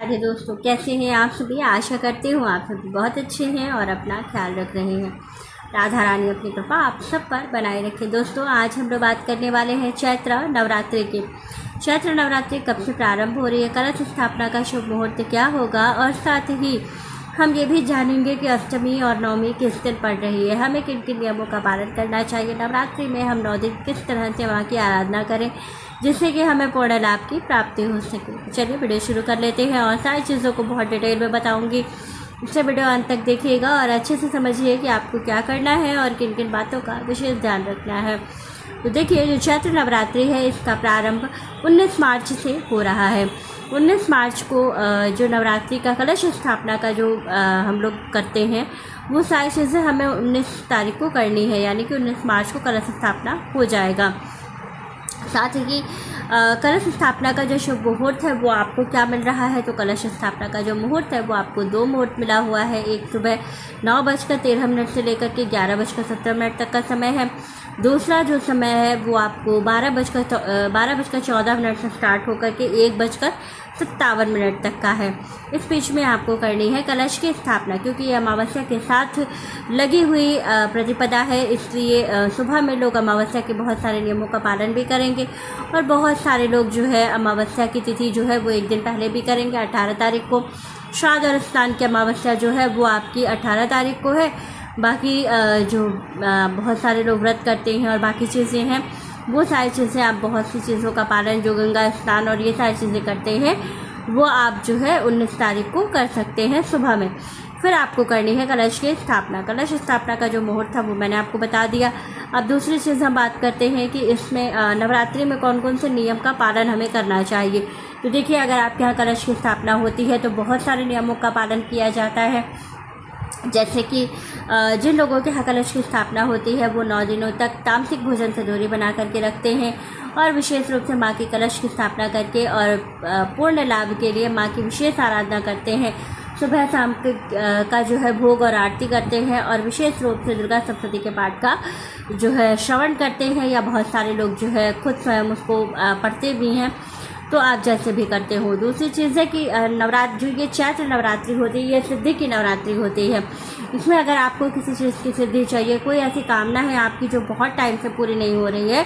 अरे दोस्तों, कैसे हैं आप सभी। आशा करती हूँ आप सभी बहुत अच्छे हैं और अपना ख्याल रख रहे हैं। राधा रानी अपनी कृपा आप सब पर बनाए रखें। दोस्तों, आज हम लोग बात करने वाले हैं चैत्र नवरात्रि की। चैत्र नवरात्रि कब से प्रारंभ हो रही है, कलश स्थापना का शुभ मुहूर्त क्या होगा, और साथ ही हम ये भी जानेंगे कि अष्टमी और नवमी किस दिन पड़ रही है, हमें किन किन नियमों का पालन करना चाहिए। नवरात्रि में हम 9 दिन किस तरह से माँ की आराधना करें जिससे कि हमें पूर्ण लाभ की प्राप्ति हो सके। चलिए वीडियो शुरू कर लेते हैं और सारी चीज़ों को बहुत डिटेल में बताऊंगी। इससे वीडियो अंत तक देखिएगा और अच्छे से समझिए कि आपको क्या करना है और किन किन बातों का विशेष ध्यान रखना है। तो देखिए, जो चैत्र नवरात्रि है इसका प्रारंभ 19 मार्च से हो रहा है। 19 मार्च को जो नवरात्रि का कलश स्थापना का जो हम लोग करते हैं वो सारी चीज़ें हमें 19 तारीख को करनी है, यानी कि 19 मार्च को कलश स्थापना हो जाएगा। साथ ही कलश स्थापना का जो शुभ मुहूर्त है वो आपको क्या मिल रहा है, तो कलश स्थापना का जो मुहूर्त है वो आपको 2 मुहूर्त मिला हुआ है। एक सुबह 9:13 से लेकर के 11:17 तक का समय है। दूसरा जो समय है वो आपको 12:14 से स्टार्ट होकर के 1:57 तक का है। इस बीच में आपको करनी है कलश की स्थापना, क्योंकि ये अमावस्या के साथ लगी हुई प्रतिपदा है, इसलिए सुबह में लोग अमावस्या के बहुत सारे नियमों का पालन भी करेंगे और बहुत सारे लोग जो है अमावस्या की तिथि जो है वो एक दिन पहले भी करेंगे। 18 तारीख को श्राद्ध और स्नान की अमावस्या जो है वो आपकी 18 तारीख को है। बाकी जो बहुत सारे लोग व्रत करते हैं और बाकी चीज़ें हैं, वो सारी चीज़ें आप बहुत सी चीज़ों का पालन, जो गंगा स्नान और ये सारी चीज़ें करते हैं वो आप जो है 19 तारीख को कर सकते हैं सुबह में। फिर आपको करनी है कलश की स्थापना। कलश स्थापना का जो मुहूर्त था वो मैंने आपको बता दिया। अब दूसरी चीज़ हम बात करते हैं कि इसमें नवरात्रि में कौन कौन से नियम का पालन हमें करना चाहिए। तो देखिए, अगर आपके यहाँ कलश की स्थापना होती है तो बहुत सारे नियमों का पालन किया जाता है। जैसे कि जिन लोगों के यहाँ कलश की स्थापना होती है वो 9 दिनों तक तामसिक भोजन से दूरी बना करके रखते हैं और विशेष रूप से माँ की कलश की स्थापना करके और पूर्ण लाभ के लिए माँ की विशेष आराधना करते हैं। सुबह शाम का जो है भोग और आरती करते हैं और विशेष रूप से दुर्गा सप्तशती के पाठ का जो है श्रवण करते हैं, या बहुत सारे लोग जो है खुद स्वयं उसको पढ़ते भी हैं, तो आप जैसे भी करते हो। दूसरी चीज़ है कि नवरात्र जो ये चैत्र नवरात्रि होती है ये सिद्धि की नवरात्रि होती है। इसमें अगर आपको किसी चीज़ की सिद्धि चाहिए, कोई ऐसी कामना है आपकी जो बहुत टाइम से पूरी नहीं हो रही है,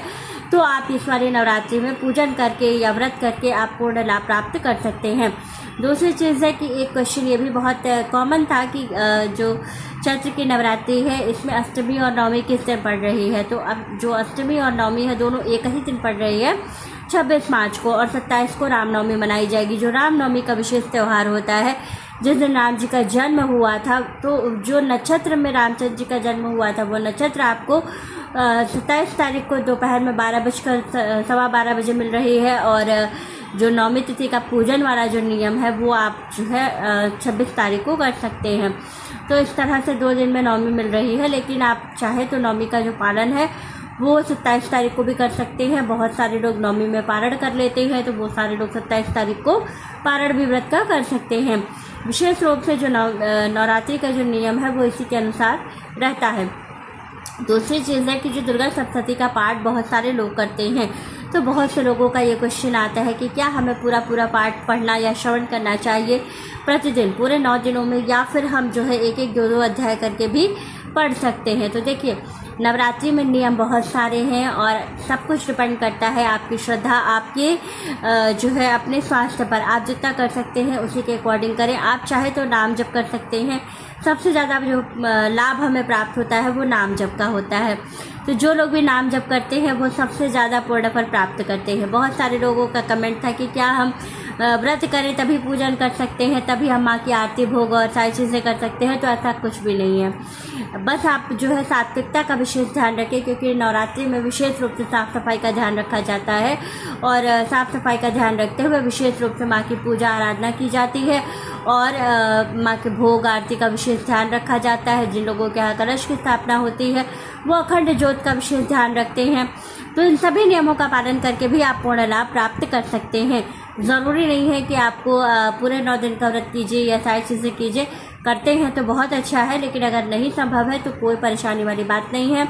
तो आप इस वाली नवरात्रि में पूजन करके या व्रत करके आप पूर्ण लाभ प्राप्त कर सकते हैं। दूसरी चीज़ है कि एक क्वेश्चन ये भी बहुत कॉमन था कि जो चैत्र की नवरात्रि है इसमें अष्टमी और नवमी किस दिन पड़ रही है। तो अब जो अष्टमी और नवमी है दोनों एक ही दिन पड़ रही है, 26 मार्च को, और 27 को रामनवमी मनाई जाएगी। जो रामनवमी का विशेष त्यौहार होता है, जिस दिन राम जी का जन्म हुआ था, तो जो नक्षत्र में रामचंद्र जी का जन्म हुआ था वो नक्षत्र आपको 27 तारीख को दोपहर में 12:12 बजे मिल रही है। और जो नवमी तिथि का पूजन वाला जो नियम है वो आप जो है 26 तारीख को कर सकते हैं। तो इस तरह से 2 दिन में नवमी मिल रही है, लेकिन आप चाहे तो नवमी का जो पालन है वो 27 तारीख को भी कर सकते हैं। बहुत सारे लोग नवमी में पारण कर लेते हैं, तो वो सारे लोग 27 तारीख को पारण भी व्रत का कर सकते हैं। विशेष रूप से जो नवरात्रि का जो नियम है वो इसी के अनुसार रहता है। दूसरी चीज़ है कि जो दुर्गा सप्तशती का पाठ बहुत सारे लोग करते हैं, तो बहुत से लोगों का ये क्वेश्चन आता है कि क्या हमें पूरा पाठ पढ़ना या श्रवण करना चाहिए प्रतिदिन पूरे 9 दिनों में, या फिर हम जो है 1-1, 2-2 अध्याय करके भी पढ़ सकते हैं। तो देखिए, नवरात्रि में नियम बहुत सारे हैं और सब कुछ डिपेंड करता है आपकी श्रद्धा, आपके जो है अपने स्वास्थ्य पर। आप जितना कर सकते हैं उसी के अकॉर्डिंग करें। आप चाहे तो नाम जप कर सकते हैं। सबसे ज़्यादा जो लाभ हमें प्राप्त होता है वो नाम जप का होता है। तो जो लोग भी नाम जप करते हैं वो सबसे ज़्यादा पूर्ण फल प्राप्त करते हैं। बहुत सारे लोगों का कमेंट था कि क्या हम व्रत करें तभी पूजन कर सकते हैं, तभी हम माँ की आरती भोग और सारी चीज़ें कर सकते हैं, तो ऐसा कुछ भी नहीं है। बस आप जो है सात्विकता का विशेष ध्यान रखें, क्योंकि नवरात्रि में विशेष रूप से साफ़ सफाई का ध्यान रखा जाता है और साफ़ सफाई का ध्यान रखते हुए विशेष रूप से माँ की पूजा आराधना की जाती है और माँ के भोग आरती का विशेष ध्यान रखा जाता है। जिन लोगों के यहाँ कलश की स्थापना होती है वो अखंड ज्योत का विशेष ध्यान रखते हैं। तो इन सभी नियमों का पालन करके भी आप पूर्ण लाभ प्राप्त कर सकते हैं। ज़रूरी नहीं है कि आपको पूरे 9 दिन का व्रत कीजिए या सारी चीज़ें कीजिए। करते हैं तो बहुत अच्छा है, लेकिन अगर नहीं संभव है तो कोई परेशानी वाली बात नहीं है।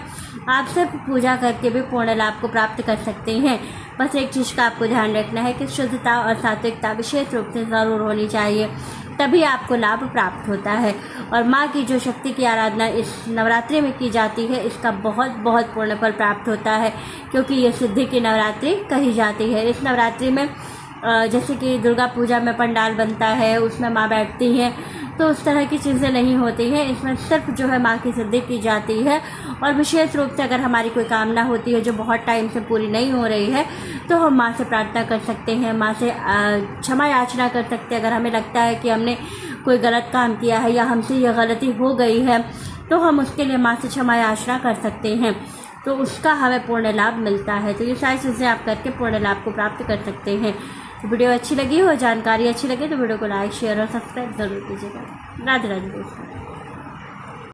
आप सिर्फ पूजा करके भी पूर्ण लाभ को प्राप्त कर सकते हैं। बस एक चीज़ का आपको ध्यान रखना है कि शुद्धता और सात्विकता विशेष रूप से ज़रूर होनी चाहिए, तभी आपको लाभ प्राप्त होता है। और माँ की जो शक्ति की आराधना इस नवरात्रि में की जाती है, इसका बहुत बहुत पूर्ण फल प्राप्त होता है, क्योंकि ये सिद्धि की नवरात्रि कही जाती है। इस नवरात्रि में जैसे कि दुर्गा पूजा में पंडाल बनता है, उसमें माँ बैठती हैं, तो उस तरह की चीज़ें नहीं होती हैं। इसमें सिर्फ जो है माँ की सिद्धि की जाती है। और विशेष रूप से अगर हमारी कोई कामना होती है जो बहुत टाइम से पूरी नहीं हो रही है, तो हम माँ से प्रार्थना कर सकते हैं, माँ से क्षमा याचना कर सकते हैं। अगर हमें लगता है कि हमने कोई गलत काम किया है या हमसे यह गलती हो गई है, तो हम उसके लिए माँ से क्षमा याचना कर सकते हैं, तो उसका हमें पूर्ण लाभ मिलता है। तो ये सारी चीज़ें आप करके पूर्ण लाभ को प्राप्त कर सकते हैं। तो वीडियो अच्छी लगी हो, जानकारी अच्छी लगे तो वीडियो को लाइक, शेयर और सब्सक्राइब ज़रूर कीजिएगा। राधे राधे दोस्तों।